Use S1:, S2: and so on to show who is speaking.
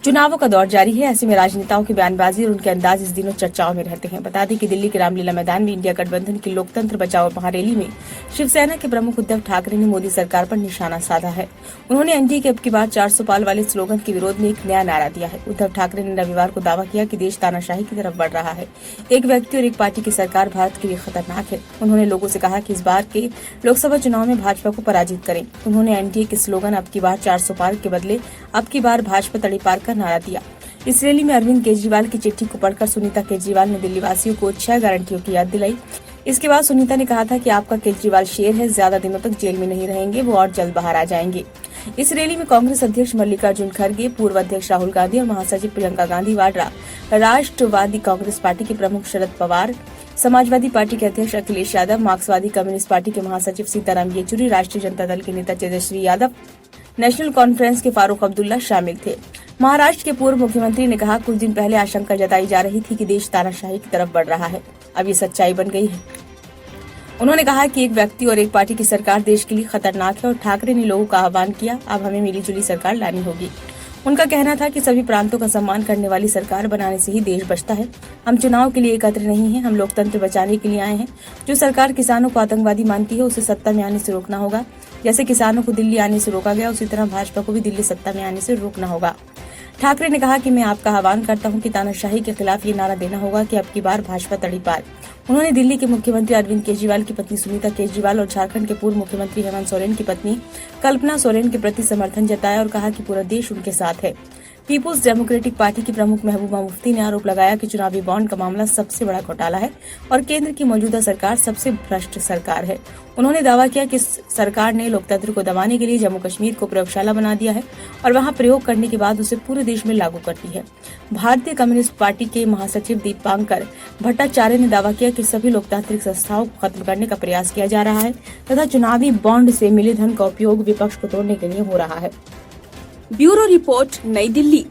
S1: चुनावों का दौर जारी है। ऐसे में राजनेताओं की बयानबाजी और उनके अंदाज इस दिनों चर्चाओं में रहते हैं। बता दें कि दिल्ली के रामलीला मैदान में इंडिया गठबंधन की लोकतंत्र बचाओ महारैली में शिवसेना के प्रमुख उद्धव ठाकरे ने मोदी सरकार पर निशाना साधा है। उन्होंने एनडीए के अब की बार 400 पार वाले स्लोगन के विरोध में एक नया नारा दिया है। उद्धव ठाकरे ने रविवार को दावा किया कि देश तानाशाही की तरफ बढ़ रहा है। एक व्यक्ति और एक पार्टी की सरकार भारत के लिए खतरनाक है। उन्होंने लोगों से कहा कि इस बार के लोकसभा चुनाव में भाजपा को पराजित करें। उन्होंने एनडीए के स्लोगन अब की बार 400 पार के बदले अब की बार भाजपा तड़ी पार का नारा दिया। इस रैली में अरविंद केजरीवाल की चिट्ठी को पढ़कर सुनीता केजरीवाल ने दिल्ली वासियों को 6 गारंटियों की याद दिलाई। इसके बाद सुनीता ने कहा था कि आपका केजरीवाल शेर है, ज्यादा दिनों तक जेल में नहीं रहेंगे, वो और जल्द बाहर आ जाएंगे। इस रैली में कांग्रेस अध्यक्ष मल्लिकार्जुन खड़गे, पूर्व अध्यक्ष राहुल गांधी और महासचिव प्रियंका गांधी वाड्रा, राष्ट्रवादी कांग्रेस पार्टी के प्रमुख शरद पवार, समाजवादी पार्टी के अध्यक्ष अखिलेश यादव, मार्क्सवादी कम्युनिस्ट पार्टी के महासचिव सीताराम येचुरी, राष्ट्रीय जनता दल के नेता तेजस्वी यादव, नेशनल कॉन्फ्रेंस के फारूक अब्दुल्ला शामिल थे। महाराष्ट्र के पूर्व मुख्यमंत्री ने कहा, कुछ दिन पहले आशंका जताई जा रही थी कि देश तानाशाही की तरफ बढ़ रहा है, अब ये सच्चाई बन गई है। उन्होंने कहा कि एक व्यक्ति और एक पार्टी की सरकार देश के लिए खतरनाक है और ठाकरे ने लोगों का आह्वान किया, अब हमें मिलीजुली सरकार लानी होगी। उनका कहना था कि सभी प्रांतों का सम्मान करने वाली सरकार बनाने से ही देश बचता है। हम चुनाव के लिए एकत्र नहीं हैं, हम लोकतंत्र बचाने के लिए आए हैं। जो सरकार किसानों को आतंकवादी मानती है, उसे सत्ता में आने से रोकना होगा। जैसे किसानों को दिल्ली आने से रोका गया, उसी तरह भाजपा को भी दिल्ली सत्ता में आने से रोकना होगा। ठाकरे ने कहा कि मैं आपका आह्वान करता हूं कि तानाशाही के खिलाफ ये नारा देना होगा कि अब की बार भाजपा तड़ी पार। उन्होंने दिल्ली के मुख्यमंत्री अरविंद केजरीवाल की पत्नी सुनीता केजरीवाल और झारखंड के पूर्व मुख्यमंत्री हेमंत सोरेन की पत्नी कल्पना सोरेन के प्रति समर्थन जताया और कहा कि पूरा देश उनके साथ है। पीपुल्स डेमोक्रेटिक पार्टी की प्रमुख महबूबा मुफ्ती ने आरोप लगाया कि चुनावी बॉन्ड का मामला सबसे बड़ा घोटाला है और केंद्र की मौजूदा सरकार सबसे भ्रष्ट सरकार है। उन्होंने दावा किया कि सरकार ने लोकतंत्र को दबाने के लिए जम्मू कश्मीर को प्रयोगशाला बना दिया है और वहां प्रयोग करने के बाद उसे पूरे देश में लागू करती है। भारतीय कम्युनिस्ट पार्टी के महासचिव दीपांकर भट्टाचार्य ने दावा किया कि सभी लोकतांत्रिक संस्थाओं को खत्म करने का प्रयास किया जा रहा है तथा चुनावी बॉन्ड से मिले धन का उपयोग विपक्ष को तोड़ने के लिए हो रहा है।
S2: ब्यूरो रिपोर्ट, नई दिल्ली।